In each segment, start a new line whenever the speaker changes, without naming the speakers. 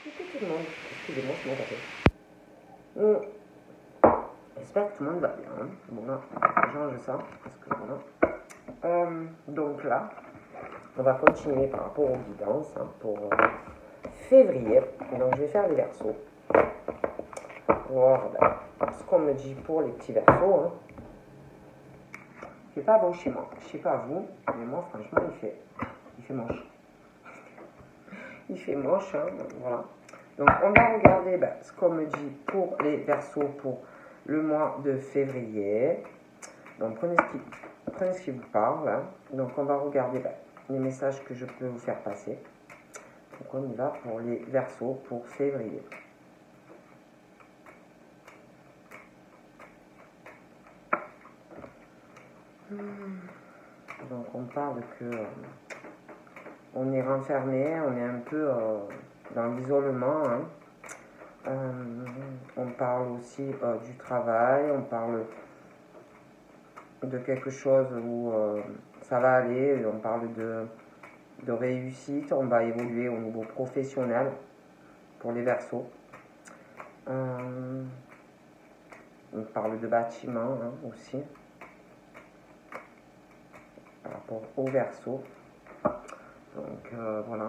Coucou tout le monde, excusez-moi, c'est mon café. J'espère que tout le monde va bien. Bon là, je change ça, parce que voilà. Donc là, on va continuer par rapport aux guidances pour février. Donc je vais faire les versos. Voir ce qu'on me dit pour les petits versos. Il fait pas beau chez moi, je sais pas vous, mais moi franchement il fait moche. Il fait moche, voilà. Donc on va regarder ce qu'on me dit pour les versos pour le mois de février. Donc prenez ce qui vous parle. Donc on va regarder les messages que je peux vous faire passer. Donc on y va pour les versos pour février. Donc on parle que on est renfermé, on est un peu dans l'isolement. On parle aussi du travail, on parle de quelque chose où ça va aller, on parle de réussite, on va évoluer au niveau professionnel pour les versos. On parle de bâtiment aussi, par rapport aux versos. Donc voilà.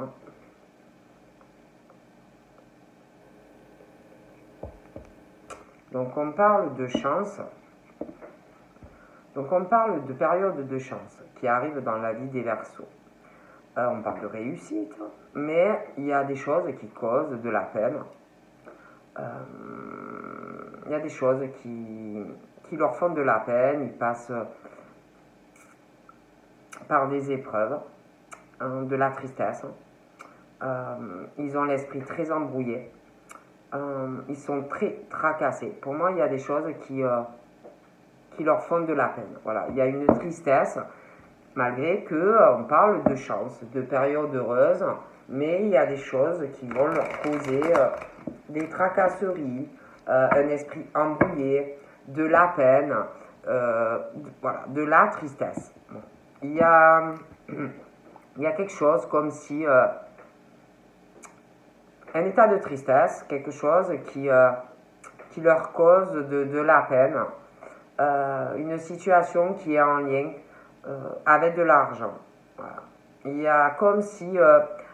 Donc on parle de chance. Donc on parle de période de chance qui arrive dans la vie des Verseaux. On parle de réussite, mais il y a des choses qui causent de la peine. Il y a des choses qui leur font de la peine, ils passent par des épreuves, de la tristesse. Ils ont l'esprit très embrouillé. Ils sont très tracassés. Pour moi, il y a des choses qui leur font de la peine. Voilà, il y a une tristesse, malgré qu'on parle de chance, de période heureuse, mais il y a des choses qui vont leur causer des tracasseries, un esprit embrouillé, de la peine, voilà, de la tristesse. Bon. Il y a quelque chose comme si un état de tristesse, quelque chose qui leur cause de la peine, une situation qui est en lien avec de l'argent. Voilà. Il y a comme si,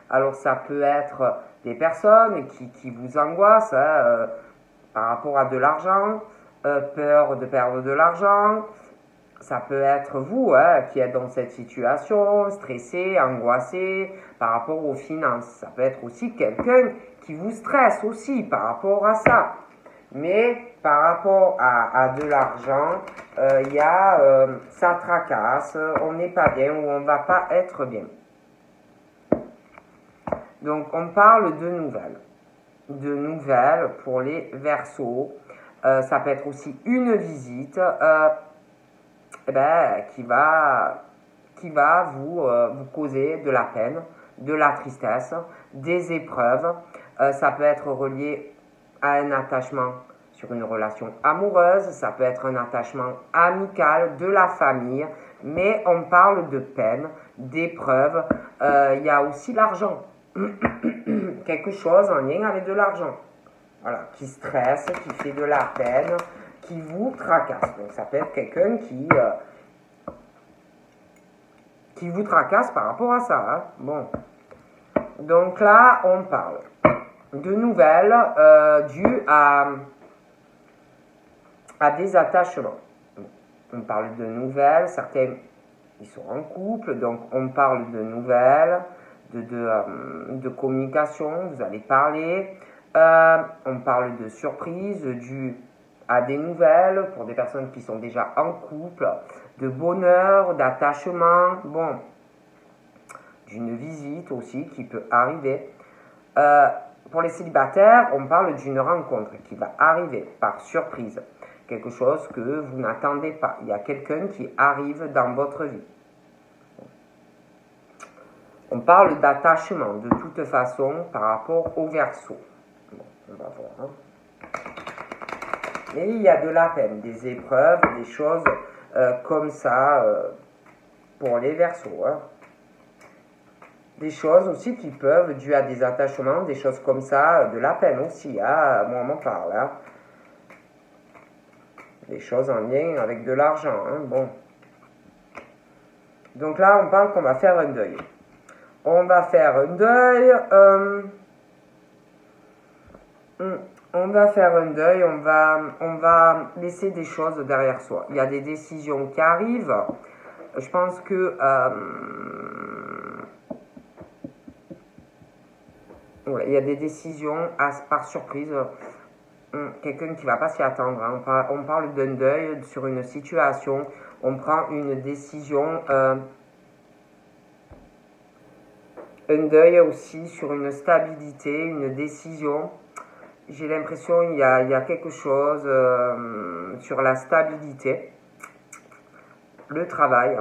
alors ça peut être des personnes qui vous angoissent par rapport à de l'argent, peur de perdre de l'argent. Ça peut être vous qui êtes dans cette situation, stressé, angoissé par rapport aux finances. Ça peut être aussi quelqu'un qui vous stresse aussi par rapport à ça. Mais par rapport à de l'argent, il y a ça tracasse, on n'est pas bien ou on ne va pas être bien. Donc on parle de nouvelles. De nouvelles pour les Verseaux. Ça peut être aussi une visite qui va vous causer de la peine, de la tristesse, des épreuves. Ça peut être relié à un attachement sur une relation amoureuse, ça peut être un attachement amical, de la famille, mais on parle de peine, d'épreuves. Il y a aussi l'argent, quelque chose en lien avec de l'argent, voilà, qui stresse, qui fait de la peine, qui vous tracasse. Donc ça peut être quelqu'un qui vous tracasse par rapport à ça. Bon, donc là on parle de nouvelles dues à des attachements. On parle de nouvelles, certains ils sont en couple, donc on parle de nouvelles, de communication, vous allez parler. On parle de surprises dues à des nouvelles pour des personnes qui sont déjà en couple, de bonheur, d'attachement, bon, d'une visite aussi qui peut arriver. Pour les célibataires, on parle d'une rencontre qui va arriver par surprise, quelque chose que vous n'attendez pas. Il y a quelqu'un qui arrive dans votre vie. On parle d'attachement de toute façon par rapport au Verseau. Bon, on va voir. Mais il y a de la peine, des épreuves, des choses comme ça pour les Verseaux. Des choses aussi qui peuvent, dues à des attachements, des choses comme ça, de la peine aussi, hein, moi on m'en parle. Hein. Des choses en lien avec de l'argent, hein, bon. Donc là, on parle qu'on va faire un deuil. On va faire un deuil. On va faire un deuil, on va laisser des choses derrière soi. Il y a des décisions qui arrivent. Je pense que il y a des décisions par surprise. Quelqu'un qui ne va pas s'y attendre. Hein. On parle d'un deuil sur une situation. On prend une décision. Un deuil aussi sur une stabilité, une décision. J'ai l'impression qu'il y a quelque chose sur la stabilité, le travail,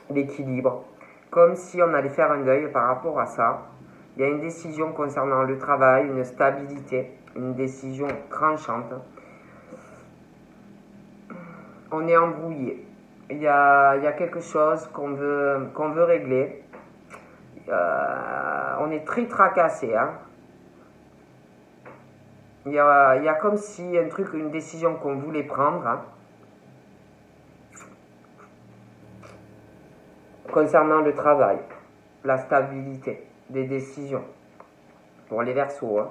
l'équilibre. Comme si on allait faire un deuil par rapport à ça. Il y a une décision concernant le travail, une stabilité, une décision tranchante. On est embrouillé. Il y a quelque chose qu'on veut régler. On est très tracassé. Hein. Il y a comme si une décision qu'on voulait prendre hein, concernant le travail, la stabilité des décisions pour les Verseaux. Hein.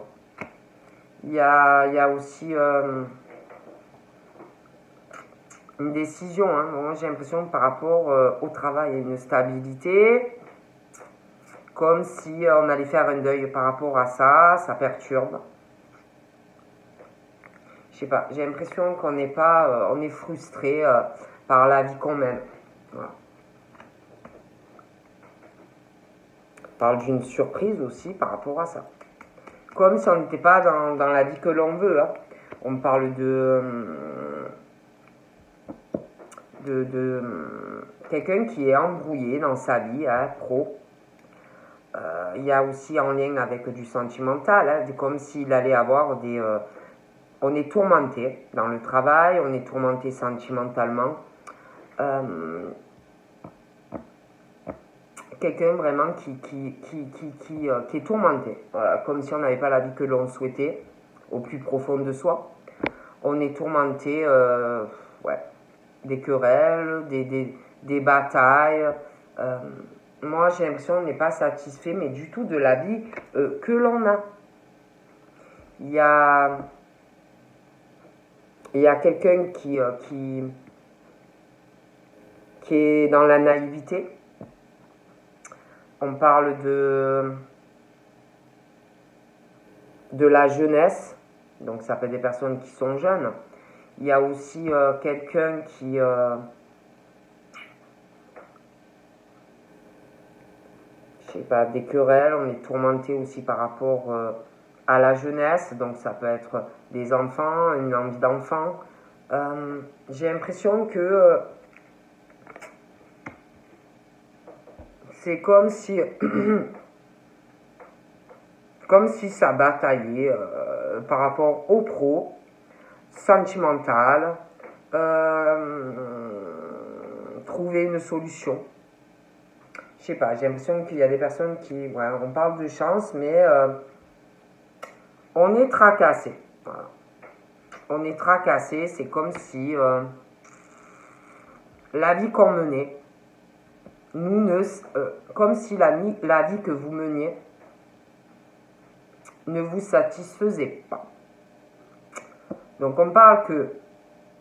Il y a aussi une décision. Hein. Moi, j'ai l'impression par rapport au travail, une stabilité. Comme si on allait faire un deuil par rapport à ça, ça perturbe. Je sais pas, j'ai l'impression qu'on n'est pas, on est frustré par la vie qu'on mène. Voilà. On parle d'une surprise aussi par rapport à ça. Comme si on n'était pas dans la vie que l'on veut. Hein. On parle de quelqu'un qui est embrouillé dans sa vie, hein, pro. Il y a aussi en lien avec du sentimental, hein, comme s'il allait avoir des... on est tourmenté dans le travail, on est tourmenté sentimentalement. Quelqu'un vraiment qui est tourmenté, voilà, comme si on n'avait pas la vie que l'on souhaitait, au plus profond de soi. On est tourmenté, des querelles, des batailles. Moi, j'ai l'impression qu'on n'est pas satisfait, mais du tout de la vie que l'on a. Il y a quelqu'un qui est dans la naïveté. On parle de la jeunesse, donc ça peut être des personnes qui sont jeunes. Il y a aussi quelqu'un qui... je sais pas, des querelles, on est tourmenté aussi par rapport à la jeunesse, donc ça peut être des enfants, une envie d'enfant. J'ai l'impression que c'est comme si ça bataillait par rapport au pro, sentimental, trouver une solution. Je sais pas, j'ai l'impression qu'il y a des personnes qui... Ouais, on parle de chance, mais on est tracassé. Voilà. On est tracassé, c'est comme si la vie qu'on menait, comme si la vie que vous meniez ne vous satisfaisait pas. Donc on parle que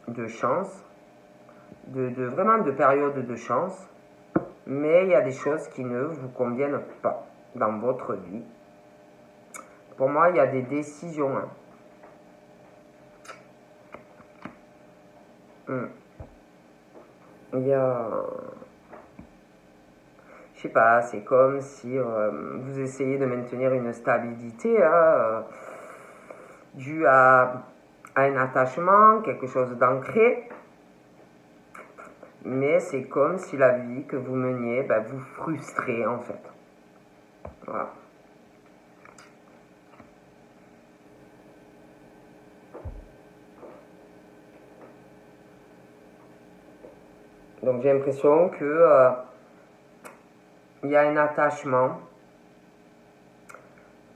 de chance, vraiment de période de chance, mais il y a des choses qui ne vous conviennent pas dans votre vie. Pour moi, il y a des décisions. Hein. Il y a... Je sais pas, c'est comme si vous essayez de maintenir une stabilité due à un attachement, quelque chose d'ancré. Mais c'est comme si la vie que vous meniez, vous frustrez en fait. Voilà. Donc j'ai l'impression que il y a un attachement.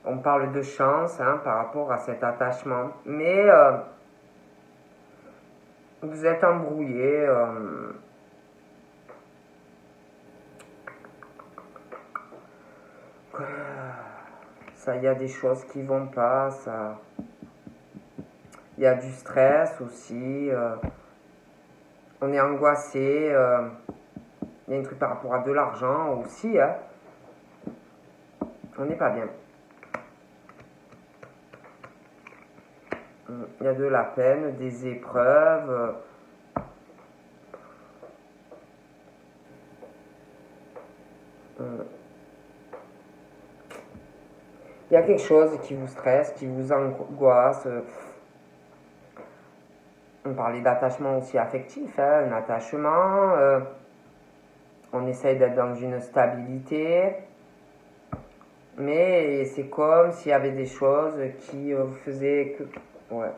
On parle de chance hein, par rapport à cet attachement. Mais vous êtes embrouillé. Ça, il y a des choses qui vont pas. Ça, il y a du stress aussi. On est angoissé. Il y a un truc par rapport à de l'argent aussi. Hein. On n'est pas bien. Il y a de la peine, des épreuves. Il y a quelque chose qui vous stresse, qui vous angoisse. On parlait d'attachement aussi affectif, hein, un attachement. On essaye d'être dans une stabilité. Mais c'est comme s'il y avait des choses qui faisaient que... Ouais.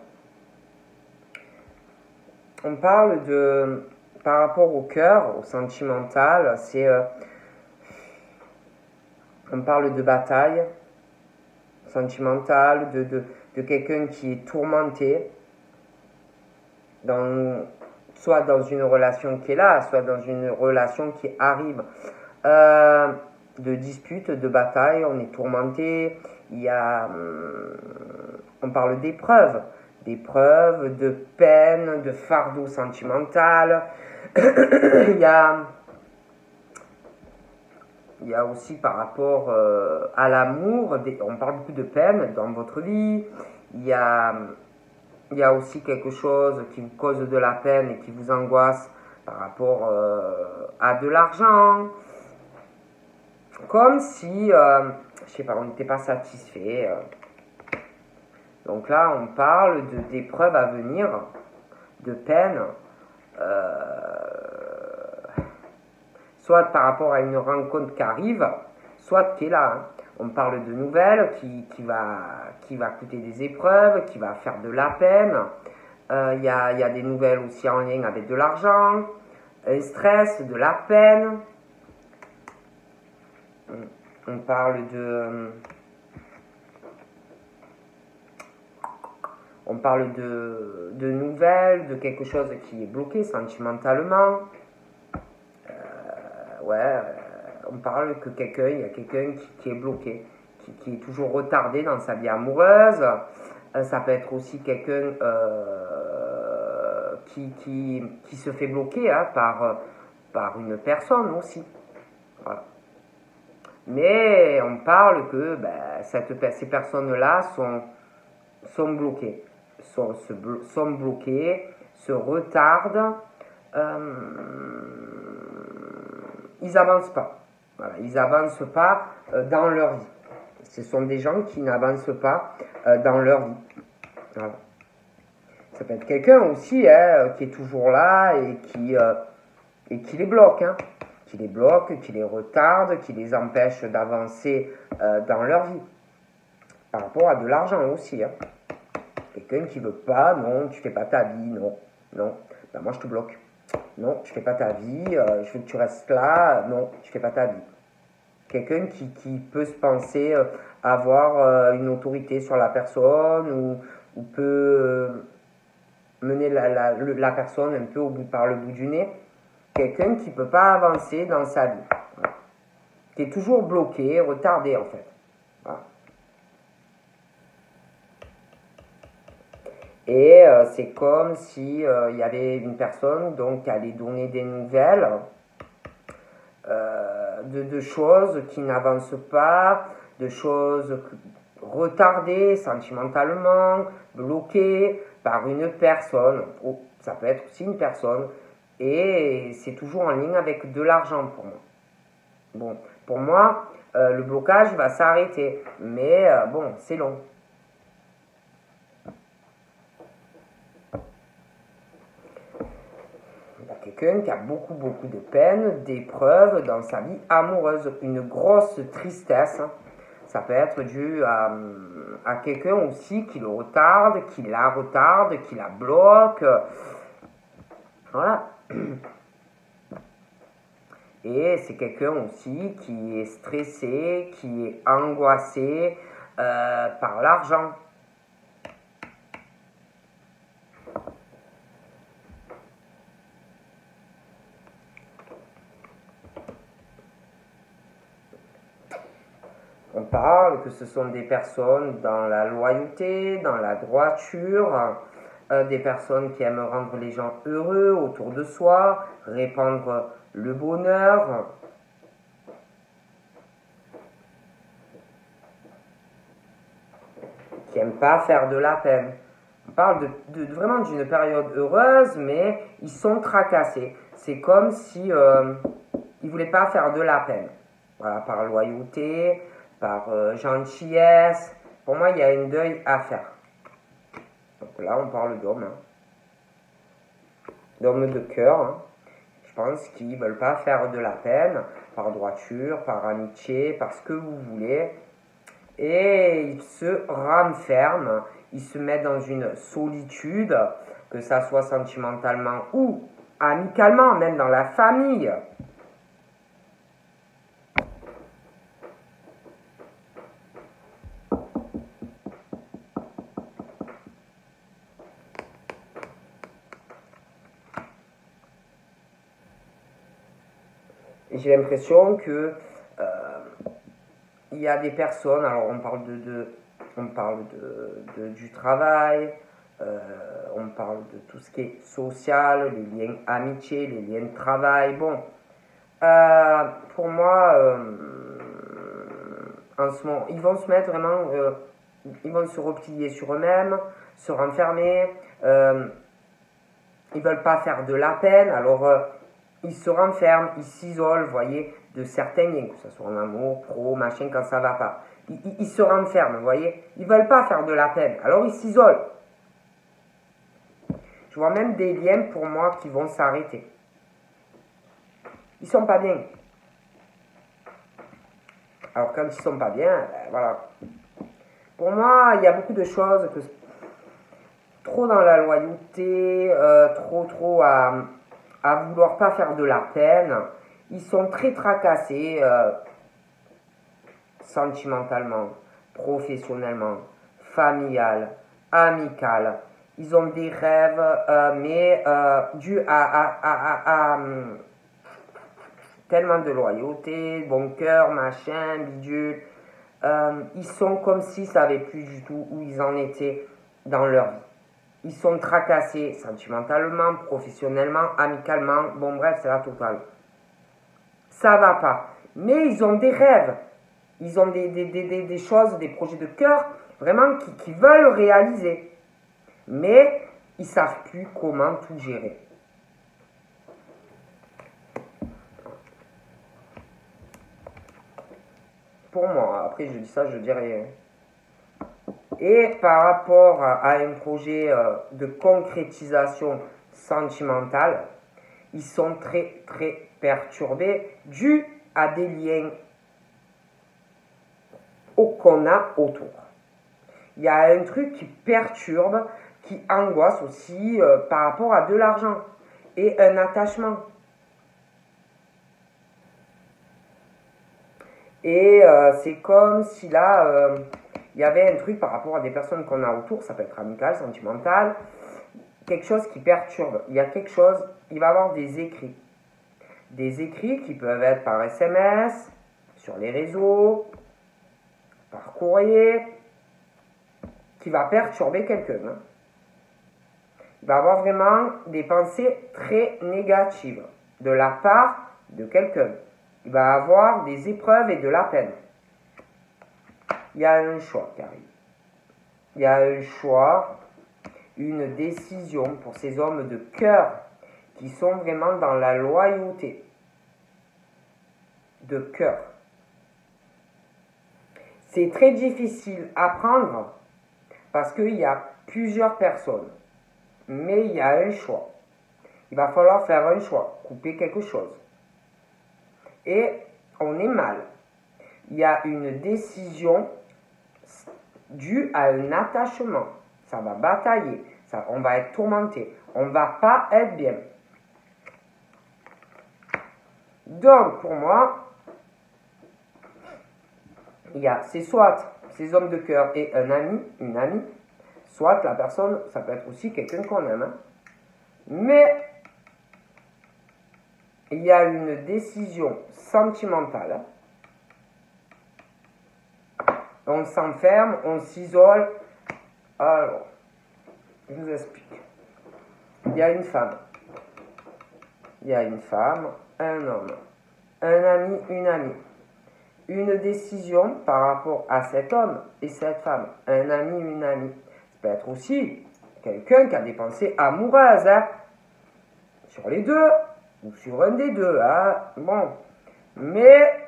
On parle de... Par rapport au cœur, au sentimental, c'est... on parle de bataille sentimentale, de quelqu'un qui est tourmenté, soit dans une relation qui est là, soit dans une relation qui arrive. De disputes, de batailles, on est tourmenté. Il y a... on parle d'épreuves, de peine, de fardeau sentimental. Il y a aussi par rapport à l'amour, on parle beaucoup de peine dans votre vie. Il y a aussi quelque chose qui vous cause de la peine et qui vous angoisse par rapport à de l'argent. Comme si, je sais pas, on n'était pas satisfait. Donc là, on parle d'épreuves à venir, de peine. Soit par rapport à une rencontre qui arrive, soit qui est là. Hein. On parle de nouvelles qui va coûter des épreuves, qui va faire de la peine. Il y a des nouvelles aussi en lien avec de l'argent, un stress, de la peine. On parle de nouvelles, de quelque chose qui est bloqué sentimentalement. On parle que il y a quelqu'un qui est bloqué, qui est toujours retardé dans sa vie amoureuse. Ça peut être aussi quelqu'un qui se fait bloquer hein, par une personne aussi. Voilà. Mais on parle que ces personnes-là sont bloquées, sont bloquées, se retardent. Ils n'avancent pas. Voilà, ils n'avancent pas dans leur vie. Ce sont des gens qui n'avancent pas dans leur vie. Voilà. Ça peut être quelqu'un aussi hein, qui est toujours là et qui les bloque. Hein. Qui les bloque, qui les retarde, qui les empêche d'avancer dans leur vie. Par rapport à de l'argent aussi. Hein. Quelqu'un qui veut pas, non, tu fais pas ta vie, non, ben moi je te bloque. Non, tu fais pas ta vie, je veux que tu restes là, non, tu fais pas ta vie. Quelqu'un qui peut se penser avoir une autorité sur la personne ou peut mener la personne un peu par le bout du nez. Quelqu'un qui ne peut pas avancer dans sa vie. Voilà. Qui est toujours bloqué, retardé en fait. Voilà. Et c'est comme si il y avait une personne donc, qui allait donner des nouvelles de choses qui n'avancent pas, de choses retardées sentimentalement, bloquées par une personne. Ça peut être aussi une personne. Et c'est toujours en lien avec de l'argent pour moi. Bon, pour moi, le blocage va s'arrêter. Mais bon, c'est long. Il y a quelqu'un qui a beaucoup de peine, d'épreuves dans sa vie amoureuse. Une grosse tristesse. Ça peut être dû à quelqu'un aussi qui le retarde, qui la bloque. Voilà. Et c'est quelqu'un aussi qui est stressé, qui est angoissé par l'argent. On parle que ce sont des personnes dans la loyauté, dans la droiture, des personnes qui aiment rendre les gens heureux autour de soi, répandre le bonheur. Qui n'aiment pas faire de la peine. On parle vraiment d'une période heureuse, mais ils sont tracassés. C'est comme si ils ne voulaient pas faire de la peine. Voilà, par loyauté, par gentillesse. Pour moi, il y a un deuil à faire. Donc là, on parle d'hommes. Hein. D'hommes de cœur. Hein. Je pense qu'ils ne veulent pas faire de la peine, par droiture, par amitié, par ce que vous voulez. Et ils se renferment, ils se mettent dans une solitude, que ça soit sentimentalement ou amicalement, même dans la famille. J'ai l'impression que il y a des personnes, alors on parle du travail, on parle de tout ce qui est social, les liens amitiés, les liens de travail. Bon, pour moi, en ce moment, ils vont se mettre vraiment, ils vont se replier sur eux-mêmes, se renfermer, ils veulent pas faire de la peine, alors ils se renferment, ils s'isolent, vous voyez, de certains liens, que ce soit en amour, pro, machin, quand ça va pas. Ils se renferment, vous voyez. Ils veulent pas faire de la peine, alors ils s'isolent. Je vois même des liens pour moi qui vont s'arrêter. Ils sont pas bien. Alors quand ils sont pas bien, ben, voilà. Pour moi, il y a beaucoup de choses que trop dans la loyauté, trop à vouloir pas faire de la peine. Ils sont très tracassés sentimentalement, professionnellement, familial, amical. Ils ont des rêves, mais dus à tellement de loyauté, bon cœur, machin, bidule. Ils sont comme s'ils ne savaient plus du tout où ils en étaient dans leur vie. Ils sont tracassés sentimentalement, professionnellement, amicalement. Bon, bref, c'est la totale. Ça va pas. Mais ils ont des rêves. Ils ont des choses, des projets de cœur, vraiment qui veulent réaliser. Mais ils ne savent plus comment tout gérer. Pour moi, après je dis ça, je dis rien. Et par rapport à un projet de concrétisation sentimentale, ils sont très très perturbés dû à des liens qu'on a autour. Il y a un truc qui perturbe, qui angoisse aussi par rapport à de l'argent et un attachement. Et c'est comme si là, il y avait un truc par rapport à des personnes qu'on a autour, ça peut être amical, sentimental, quelque chose qui perturbe. Il y a quelque chose, il va y avoir des écrits. Des écrits qui peuvent être par SMS, sur les réseaux, par courrier, qui va perturber quelqu'un. Hein. Il va y avoir vraiment des pensées très négatives de la part de quelqu'un. Il va y avoir des épreuves et de la peine. Il y a un choix qui arrive. Il y a un choix, une décision pour ces hommes de cœur qui sont vraiment dans la loyauté de cœur. C'est très difficile à prendre parce qu'il y a plusieurs personnes, mais il y a un choix. Il va falloir faire un choix, couper quelque chose. Et on est mal. Il y a une décision due à un attachement. Ça va batailler, on va être tourmenté, on ne va pas être bien. Donc, pour moi, c'est soit ces hommes de cœur et un ami, une amie, soit la personne, ça peut être aussi quelqu'un qu'on aime. Hein. Mais il y a une décision sentimentale. On s'enferme, on s'isole. Alors, je vous explique. Il y a une femme. Il y a une femme, un homme, un ami, une amie. Une décision par rapport à cet homme et cette femme. Un ami, une amie. Ça peut être aussi quelqu'un qui a des pensées amoureuses. Hein, sur les deux. Ou sur un des deux. Hein, bon. Mais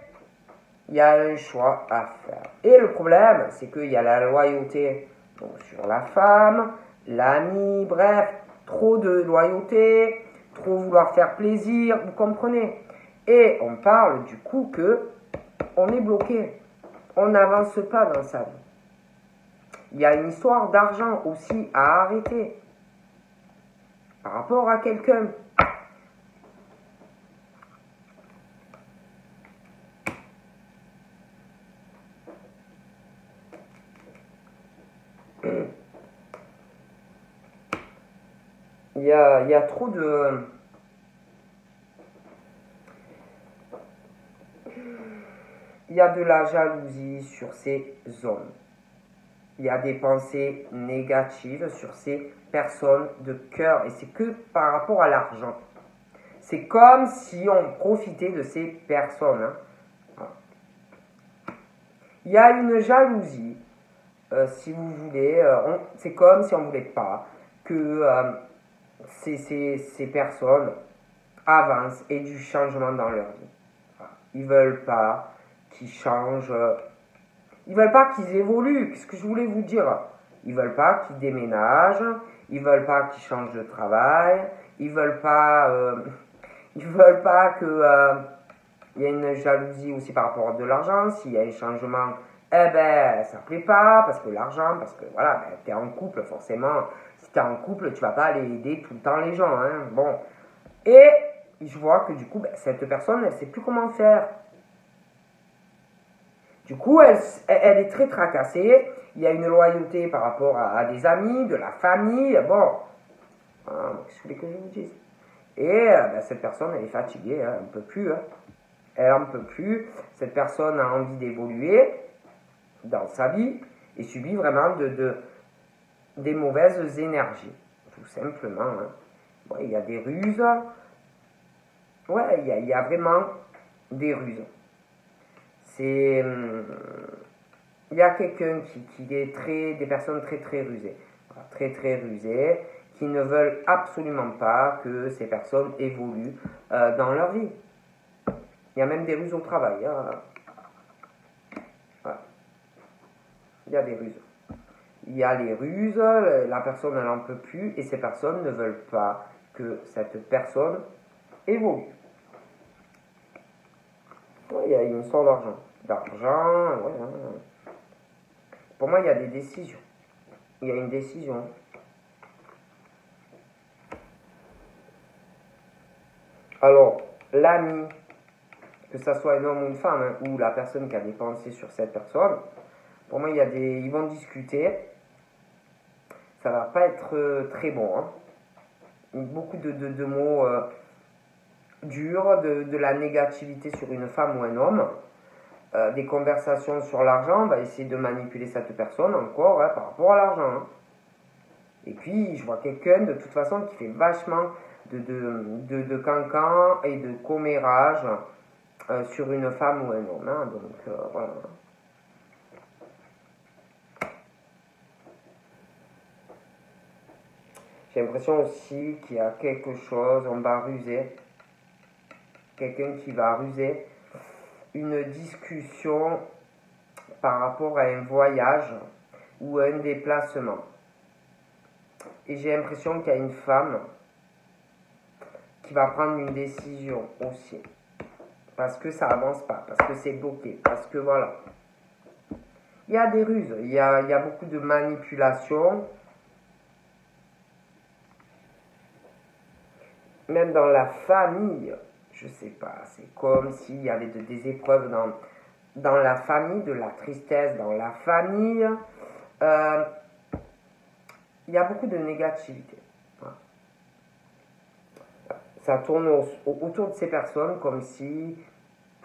il y a un choix à faire. Et le problème, c'est qu'il y a la loyauté donc, sur la femme, l'ami, bref, trop de loyauté, trop vouloir faire plaisir, vous comprenez. Et on parle du coup que on est bloqué, on n'avance pas dans sa vie. Il y a une histoire d'argent aussi à arrêter par rapport à quelqu'un. Il y a trop de... Il y a de la jalousie sur ces hommes. Il y a des pensées négatives sur ces personnes de cœur. Et c'est que par rapport à l'argent. C'est comme si on profitait de ces personnes. Hein. Il y a une jalousie, si vous voulez. C'est comme si on ne voulait pas que ces personnes avancent et du changement dans leur vie. Ils ne veulent pas qu'ils changent. Ils ne veulent pas qu'ils évoluent. Qu'est-ce que je voulais vous dire? Ils ne veulent pas qu'ils déménagent. Ils ne veulent pas qu'ils changent de travail. Ils ne veulent pas... ils veulent pas que... il y a une jalousie aussi par rapport à de l'argent. S'il y a un changement, eh ben, ça ne plaît pas. Parce que l'argent, parce que voilà, ben, tu es en couple, forcément. Si tu es en couple, tu ne vas pas aller aider tout le temps les gens. Hein. Bon. Et je vois que du coup, ben, cette personne, elle ne sait plus comment faire. Du coup, elle est très tracassée. Il y a une loyauté par rapport à des amis, de la famille. Bon, qu'est-ce que vous voulez que je vous dise? Et ben, cette personne, elle est fatiguée. Hein, elle n'en peut plus. Hein. Elle n'en peut plus. Cette personne a envie d'évoluer dans sa vie et subit vraiment des mauvaises énergies. Tout simplement. Hein. Bon, il y a des ruses. Ouais, il y a vraiment des ruses. Il y a quelqu'un qui est des personnes très très rusées, très très rusées, qui ne veulent absolument pas que ces personnes évoluent dans leur vie. Il y a même des ruses au travail. Hein. Voilà. Il y a des ruses. Il y a les ruses, la personne elle n'en peut plus et ces personnes ne veulent pas que cette personne évolue. Ouais, il y a une histoire d'argent. Ouais, hein. Pour moi, il y a des décisions. Il y a une décision. Alors, l'ami, que ce soit un homme ou une femme, hein, ou la personne qui a des pensées sur cette personne, pour moi, ils vont discuter. Ça va pas être très bon. Hein. Beaucoup de mots durs, de la négativité sur une femme ou un homme. Des conversations sur l'argent, on va essayer de manipuler cette personne encore hein, par rapport à l'argent. Hein. Et puis, je vois quelqu'un de toute façon qui fait vachement de cancan et de commérage sur une femme ou un homme. Hein. Donc, voilà. J'ai l'impression aussi qu'il y a quelque chose, on va ruser. Quelqu'un qui va ruser une discussion par rapport à un voyage ou à un déplacement. Et j'ai l'impression qu'il y a une femme qui va prendre une décision aussi. Parce que ça avance pas, parce que c'est bloqué, parce que voilà. Il y a des ruses, il y a beaucoup de manipulation. Même dans la famille, je sais pas, c'est comme s'il y avait des épreuves dans la famille, de la tristesse dans la famille. Euh, il y a beaucoup de négativité. Voilà. Ça tourne autour de ces personnes comme si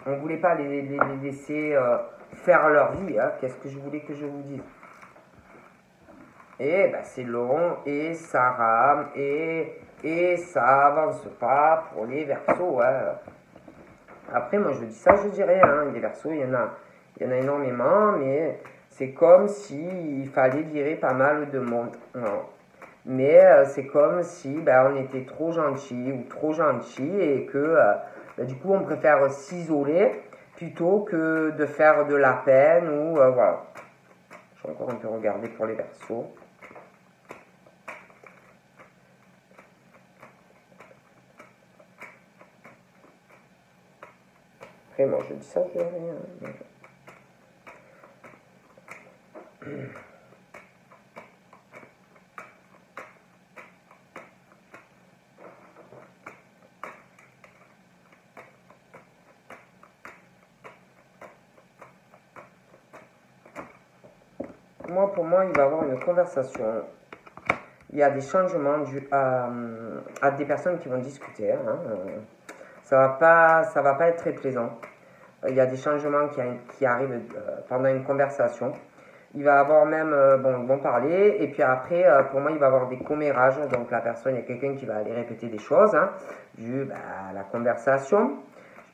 on ne voulait pas les laisser faire leur vie. Hein. Qu'est-ce que je voulais que je vous dise? Et ben, c'est long et ça rame et ça avance pas pour les Verseaux. Hein. Après, moi je dis ça, je dis rien. Hein. Les Verseaux, il y en a énormément, mais c'est comme s'il fallait virer pas mal de monde. Non. Mais c'est comme si on était trop gentil ou trop gentil et que du coup on préfère s'isoler plutôt que de faire de la peine ou voilà. Je vais encore un peu regarder pour les Verseaux. Après, moi je dis ça, je dis rien. Pour moi, il va y avoir une conversation. Il y a des changements dus à des personnes qui vont discuter. Hein. Ça va pas être très plaisant. Il y a des changements qui arrivent pendant une conversation. Il va y avoir même, ils vont parler, et puis après, pour moi, il va y avoir des commérages. Donc la personne, il y a quelqu'un qui va aller répéter des choses, hein, dû à la conversation.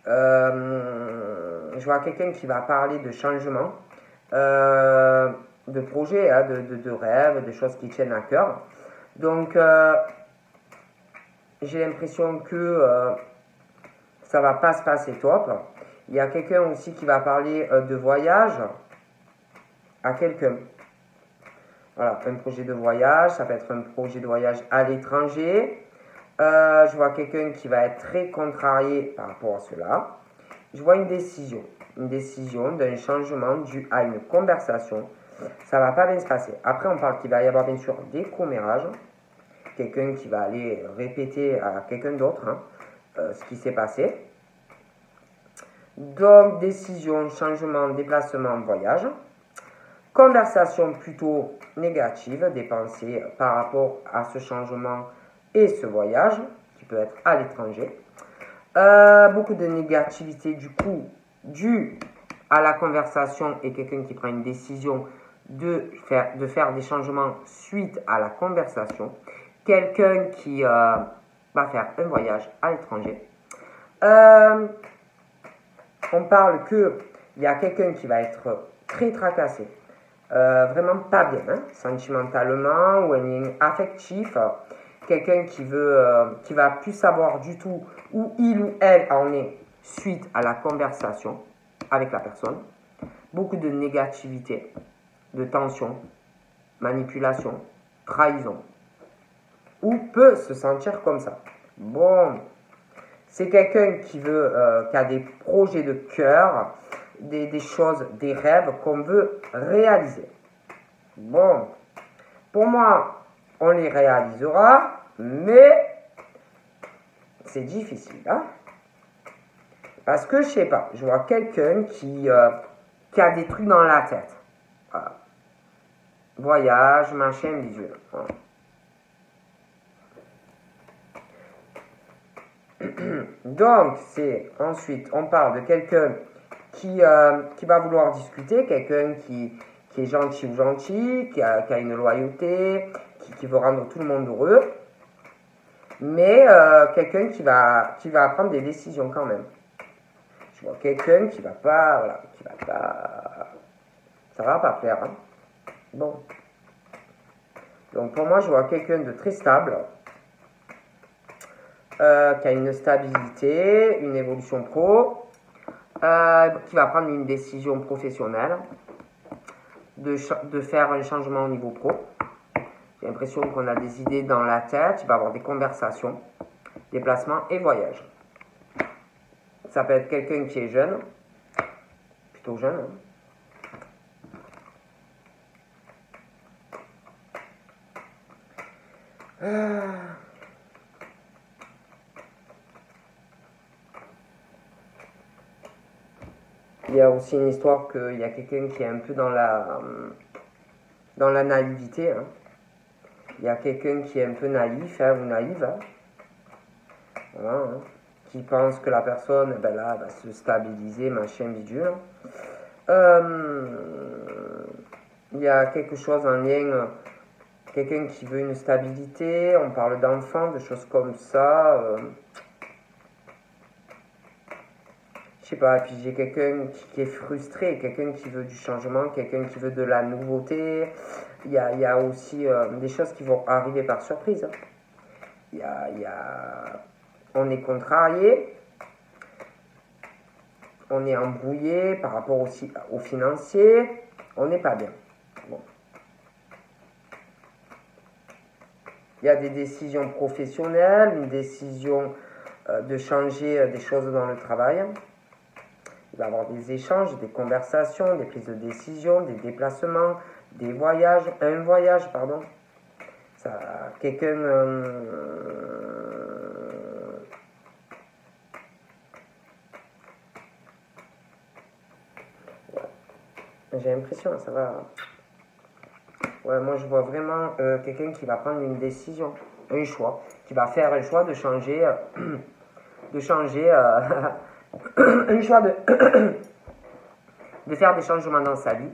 Je vois quelqu'un qui va parler de changement, de projets, hein, de rêves, de choses qui tiennent à cœur. Donc, j'ai l'impression que ça va pas se passer top. Il y a quelqu'un aussi qui va parler de voyage à quelqu'un. Voilà, un projet de voyage, ça peut être un projet de voyage à l'étranger. Je vois quelqu'un qui va être très contrarié par rapport à cela. Je vois une décision d'un changement dû à une conversation. Ça va pas bien se passer. Après, on parle qu'il va y avoir bien sûr des commérages. Quelqu'un qui va aller répéter à quelqu'un d'autre ce qui s'est passé. Donc, décision, changement, déplacement, voyage. Conversation plutôt négative, des pensées par rapport à ce changement et ce voyage, qui peut être à l'étranger. Beaucoup de négativité du coup, due à la conversation et quelqu'un qui prend une décision de faire des changements suite à la conversation. Quelqu'un qui va faire un voyage à l'étranger. On parle qu'il y a quelqu'un qui va être très tracassé, vraiment pas bien, hein, sentimentalement ou un lien affectif. Quelqu'un qui va plus savoir du tout où il ou elle en est suite à la conversation avec la personne. Beaucoup de négativité, de tension, manipulation, trahison. Ou peut se sentir comme ça. Bon, c'est quelqu'un qui a des projets de cœur, des choses, des rêves qu'on veut réaliser. Bon, pour moi, on les réalisera, mais c'est difficile, hein? Parce que, je sais pas, je vois quelqu'un qui a des trucs dans la tête. Voilà. Voyage, machin, visuel. Voilà. Donc, ensuite, on parle de quelqu'un qui va vouloir discuter, quelqu'un qui est gentil ou gentil, qui a une loyauté, qui veut rendre tout le monde heureux, mais quelqu'un qui va prendre des décisions quand même. Je vois quelqu'un qui va pas, voilà, ça va pas plaire, hein. Bon. Donc pour moi, je vois quelqu'un de très stable, qui a une stabilité, une évolution pro, qui va prendre une décision professionnelle, de faire un changement au niveau pro. J'ai l'impression qu'on a des idées dans la tête, il va y avoir des conversations, déplacements et voyages. Ça peut être quelqu'un qui est jeune, plutôt jeune, hein. Il y a aussi une histoire qu'il y a quelqu'un qui est un peu dans la naïveté. Hein. Il y a quelqu'un qui est un peu naïf ou naïve. Hein. Voilà, hein. Qui pense que la personne ben là, va se stabiliser, machin, bidule. Il y a quelque chose en lien, quelqu'un qui veut une stabilité, on parle d'enfants, de choses comme ça. Je sais pas, et puis j'ai quelqu'un qui est frustré, quelqu'un qui veut du changement, quelqu'un qui veut de la nouveauté. Il y a aussi des choses qui vont arriver par surprise. Hein. On est contrarié, on est embrouillé par rapport aussi aux financiers, on n'est pas bien. Bon. Il y a des décisions professionnelles, une décision de changer des choses dans le travail. Il va y avoir des échanges, des conversations, des prises de décision, des déplacements, des voyages, un voyage, pardon. Quelqu'un... J'ai l'impression, ça va... Ouais, moi je vois vraiment quelqu'un qui va prendre une décision, un choix, qui va faire un choix de changer... un choix de faire des changements dans sa vie.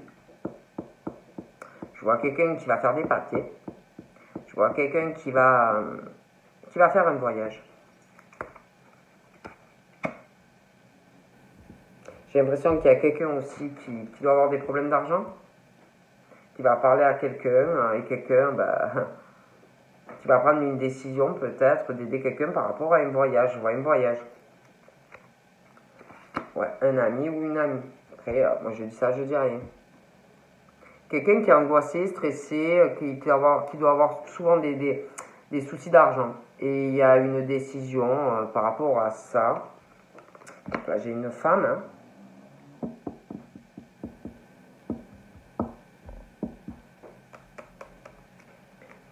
Je vois quelqu'un qui va faire des papiers. Je vois quelqu'un qui va faire un voyage. J'ai l'impression qu'il y a quelqu'un aussi qui doit avoir des problèmes d'argent, qui va parler à quelqu'un, et quelqu'un qui va prendre une décision peut-être d'aider quelqu'un par rapport à un voyage. Je vois un voyage. Ouais, un ami ou une amie. Après, moi je dis ça, je dis rien. Quelqu'un qui est angoissé, stressé, qui doit avoir souvent des soucis d'argent. Et il y a une décision par rapport à ça. Là, j'ai une femme. Hein.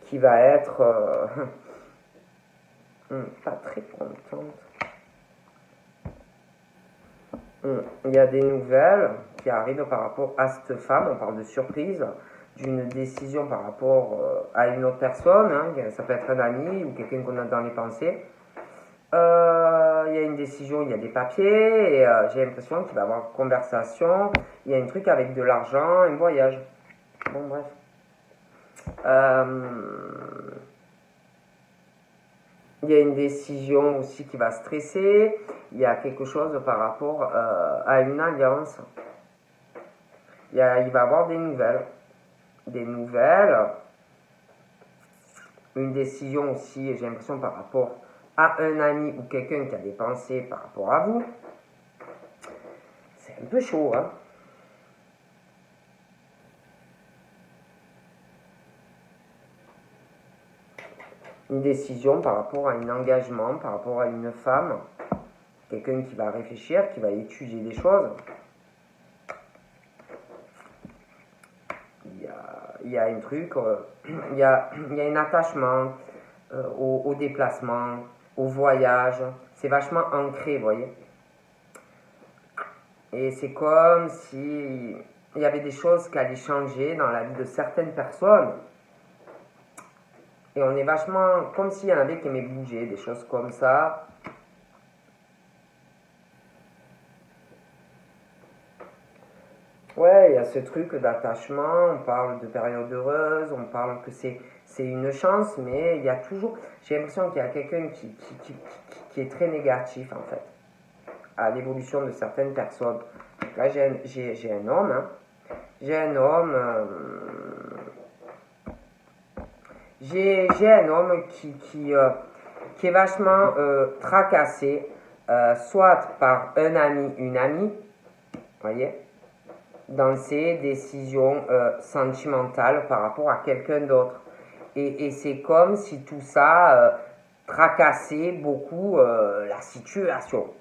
Qui va être pas très contente. Il y a des nouvelles qui arrivent par rapport à cette femme, on parle de surprise, d'une décision par rapport à une autre personne, hein. Ça peut être un ami ou quelqu'un qu'on a dans les pensées. Il y a une décision, il y a des papiers, et j'ai l'impression qu'il va y avoir une conversation, il y a un truc avec de l'argent, un voyage. Bon, bref. Il y a une décision aussi qui va stresser. Il y a quelque chose par rapport à une alliance. Il va y avoir des nouvelles. Une décision aussi, j'ai l'impression, par rapport à un ami ou quelqu'un qui a des pensées par rapport à vous. C'est un peu chaud, hein. Une décision par rapport à un engagement, par rapport à une femme, quelqu'un qui va réfléchir, qui va étudier des choses. Il y a un truc, il y a un attachement au déplacement, au voyage. C'est vachement ancré, vous voyez. Et c'est comme si il y avait des choses qui allaient changer dans la vie de certaines personnes. Et on est vachement, comme s'il y en avait qui aimaient bouger, des choses comme ça. Ouais, il y a ce truc d'attachement, on parle de période heureuse, on parle que c'est une chance, mais il y a toujours, j'ai l'impression qu'il y a quelqu'un qui est très négatif en fait, à l'évolution de certaines personnes. Là, j'ai un homme, hein. J'ai un homme qui est vachement tracassé, soit par un ami, une amie, voyez, dans ses décisions sentimentales par rapport à quelqu'un d'autre. Et c'est comme si tout ça tracassait beaucoup la situation.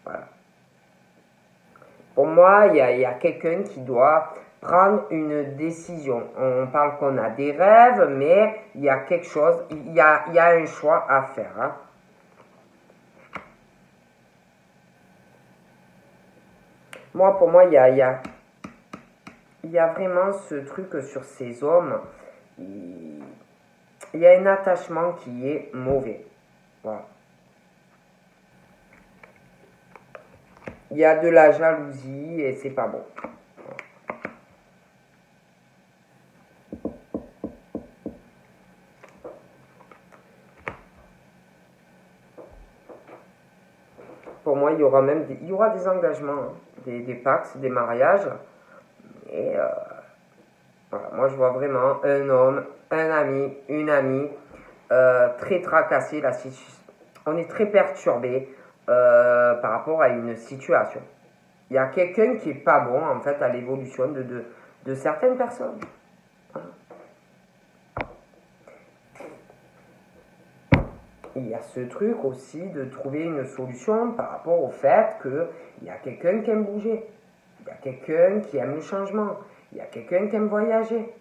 Voilà. Pour moi, il y a quelqu'un qui doit prendre une décision. On parle qu'on a des rêves, mais il y a quelque chose, il y a un choix à faire. Hein. Moi, pour moi, il y a vraiment ce truc sur ces hommes. Il y a un attachement qui est mauvais. Voilà. Il y a de la jalousie et c'est pas bon. Pour moi, il y aura même il y aura des engagements, hein, des pactes, des mariages. Et voilà, moi, je vois vraiment un homme, un ami, une amie, très tracassé. On est très perturbé par rapport à une situation. Il y a quelqu'un qui est pas bon, en fait, à l'évolution de certaines personnes. Voilà. Il y a ce truc aussi de trouver une solution par rapport au fait qu'il y a quelqu'un qui aime bouger. Il y a quelqu'un qui aime le changement. Il y a quelqu'un qui aime voyager.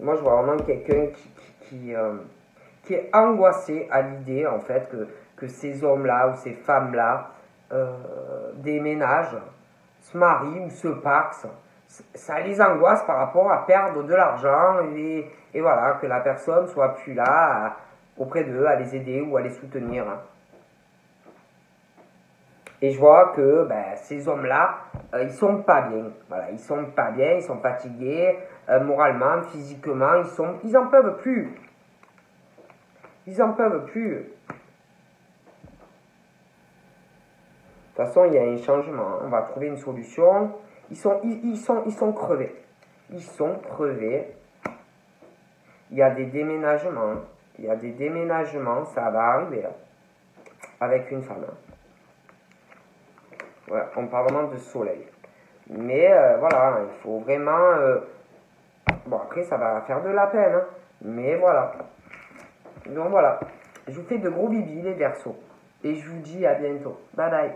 Moi, je vois vraiment quelqu'un qui est angoissé à l'idée, en fait, que ces hommes-là ou ces femmes-là déménagent, se marient ou se paxent. Ça les angoisse par rapport à perdre de l'argent et voilà, que la personne soit plus là auprès d'eux, à les aider ou à les soutenir. Et je vois que ces hommes-là, ils sont pas bien. Voilà, ils sont pas bien, ils sont fatigués, moralement, physiquement, ils en peuvent plus. Ils en peuvent plus. De toute façon, il y a un changement. On va trouver une solution. Ils sont crevés. Ils sont crevés. Il y a des déménagements. Il y a des déménagements. Ça va arriver là, avec une femme. Ouais, on parle vraiment de soleil. Mais voilà, il faut vraiment... bon, après, ça va faire de la peine. Hein, mais voilà. Donc voilà. Je vous fais de gros bibis, les Verseaux. Et je vous dis à bientôt. Bye bye.